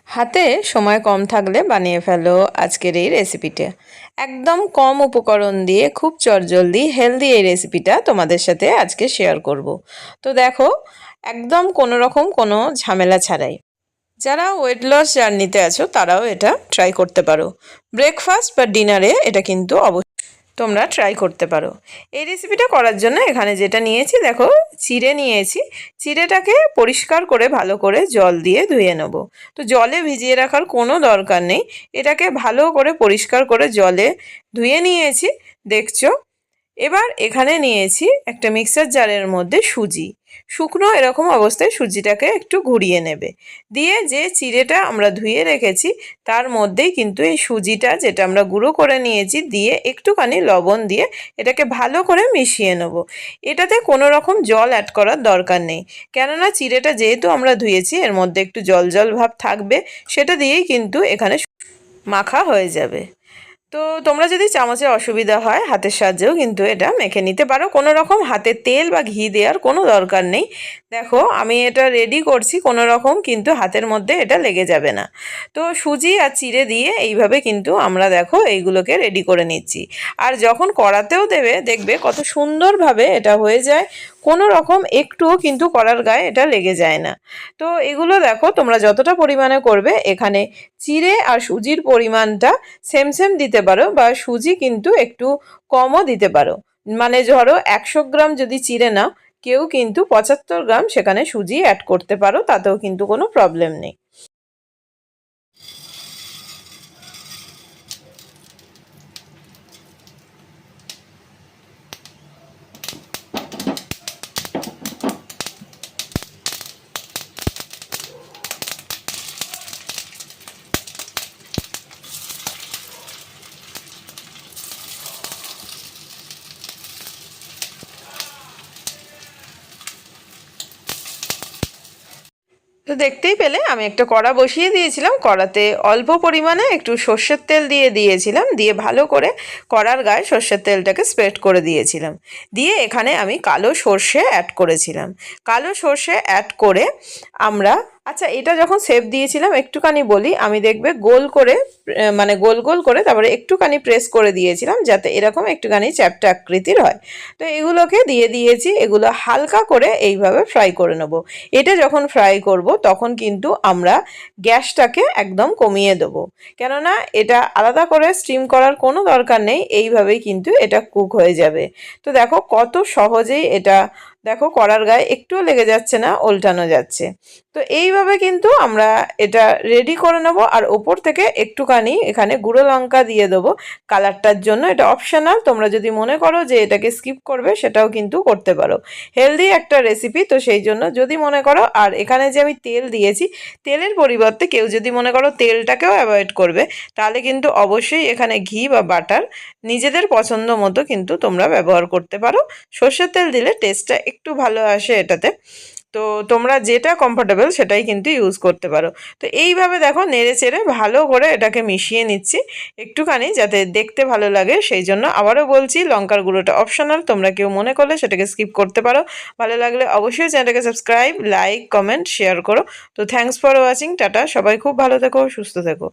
হাতে সময় কম থাকলে বানিয়ে ফেলো আজকের এই রেসিপিটা। একদম কম উপকরণ দিয়ে খুব চটজলদি হেলদি এই রেসিপিটা তোমাদের সাথে আজকে শেয়ার করব। তো দেখো, একদম কোনো রকম কোনো ঝামেলা ছাড়াই যারা ওয়েট লস জার্নিতে আছো তারাও এটা ট্রাই করতে পারো। ব্রেকফাস্ট বা ডিনারে এটা কিন্তু অবশ্যই তোমরা ট্রাই করতে পারো। এই রেসিপিটা করার জন্য এখানে যেটা নিয়েছি দেখো, চিড়ে নিয়েছি। চিড়েটাকে পরিষ্কার করে ভালো করে জল দিয়ে ধুয়ে নেব। তো জলে ভিজিয়ে রাখার কোনো দরকার নেই, এটাকে ভালো করে পরিষ্কার করে জলে ধুয়ে নিয়েছি, দেখছো। এবার এখানে নিয়েছি একটা মিক্সার জারের মধ্যে সুজি। শুকনো এরকম অবস্থায় সুজিটাকে একটু ঘুরিয়ে নেবে, দিয়ে যে চিড়েটা আমরা ধুয়ে রেখেছি তার মধ্যেই কিন্তু এই সুজিটা যেটা আমরা গুঁড়ো করে নিয়েছি দিয়ে একটুখানি লবণ দিয়ে এটাকে ভালো করে মিশিয়ে নেব। এটাতে কোনো রকম জল অ্যাড করার দরকার নেই, কেননা চিড়েটা যেহেতু আমরা ধুয়েছি এর মধ্যে একটু জল জল ভাব থাকবে, সেটা দিয়েই কিন্তু এখানে মাখা হয়ে যাবে। তো তোমরা যদি চামচে অসুবিধা হয় হাতের সাহায্যেও কিন্তু এটা মেখে নিতে পারো, কোনো রকম হাতে তেল বা ঘি দেওয়ার কোনো দরকার নেই। দেখো আমি এটা রেডি করছি, কোনো রকম কিন্তু হাতের মধ্যে এটা লেগে যাবে না। তো সুজি আর চিড়ে দিয়ে এইভাবে কিন্তু আমরা দেখো এইগুলোকে রেডি করে নিচ্ছি। আর যখন কড়াতেও দেবে দেখবে কত সুন্দরভাবে এটা হয়ে যায়, কোনো রকম একটুও কিন্তু কড়ার গায়ে এটা লেগে যায় না। তো এগুলো দেখো তোমরা যতটা পরিমাণে করবে এখানে চিড়ে আর সুজির পরিমাণটা সেম সেম দিতে পারো, বা সুজি কিন্তু একটু কমও দিতে পারো। মানে ধরো 100 গ্রাম যদি চিড়ে নাও, কেউ কিন্তু 75 গ্রাম সেখানে সুজি অ্যাড করতে পারো, তাতেও কিন্তু কোনো প্রবলেম নেই। তো দেখতেই পেলে আমি একটা কড়া বসিয়ে দিয়েছিলাম, কড়াতে অল্প পরিমাণে একটু সর্ষের তেল দিয়ে দিয়েছিলাম, দিয়ে ভালো করে কড়ার গায়ে সর্ষের তেলটাকে স্প্রেড করে দিয়েছিলাম। দিয়ে এখানে আমি কালো সর্ষে অ্যাড করেছিলাম। কালো সর্ষে অ্যাড করে আমরা, আচ্ছা এটা যখন সেপ দিয়েছিলাম একটুখানি বলি, আমি দেখবে গোল করে মানে গোল গোল করে তারপরে একটুখানি প্রেস করে দিয়েছিলাম যাতে এরকম একটুখানি চ্যাপ্টা আকৃতির হয়। তো এগুলোকে দিয়ে দিয়েছি, এগুলো হালকা করে এইভাবে ফ্রাই করে নেব। এটা যখন ফ্রাই করব তখন কিন্তু আমরা গ্যাসটাকে একদম কমিয়ে দেবো, কেননা এটা আলাদা করে স্টিম করার কোনো দরকার নেই, এইভাবেই কিন্তু এটা কুক হয়ে যাবে। তো দেখো কত সহজেই এটা, দেখো কড়ার গায়ে একটুও লেগে যাচ্ছে না, উল্টানো যাচ্ছে। তো এইভাবে কিন্তু আমরা এটা রেডি করে নেব। আর ওপর থেকে একটুখানি এখানে গুঁড়ো লঙ্কা দিয়ে দেবো কালারটার জন্য, এটা অপশনাল, তোমরা যদি মনে করো যে এটাকে স্কিপ করবে সেটাও কিন্তু করতে পারো। হেলদি একটা রেসিপি, তো সেই জন্য যদি মনে করো। আর এখানে যে আমি তেল দিয়েছি, তেলের পরিবর্তে কেউ যদি মনে করো তেলটাকেও অ্যাভয়েড করবে, তাহলে কিন্তু অবশ্যই এখানে ঘি বা বাটার নিজেদের পছন্দ মতো কিন্তু তোমরা ব্যবহার করতে পারো। সর্ষের তেল দিলে টেস্টটা একটু ভালো আসে এটাতে। তো তোমরা যেটা কমফোর্টেবল সেটাই কিন্তু ইউজ করতে পারো। তো এইভাবে দেখো নেড়ে চেড়ে ভালো করে এটাকে মিশিয়ে নিচ্ছি একটুখানি, যাতে দেখতে ভালো লাগে। সেই জন্য আবারও বলছি, লঙ্কার গুঁড়োটা অপশনাল, তোমরা কেউ মনে করলে সেটাকে স্কিপ করতে পারো। ভালো লাগলে অবশ্যই চ্যানেলটাকে সাবস্ক্রাইব, লাইক, কমেন্ট, শেয়ার করো। তো থ্যাঙ্কস ফর ওয়াচিং, টাটা। সবাই খুব ভালো থেকো, সুস্থ থেকো।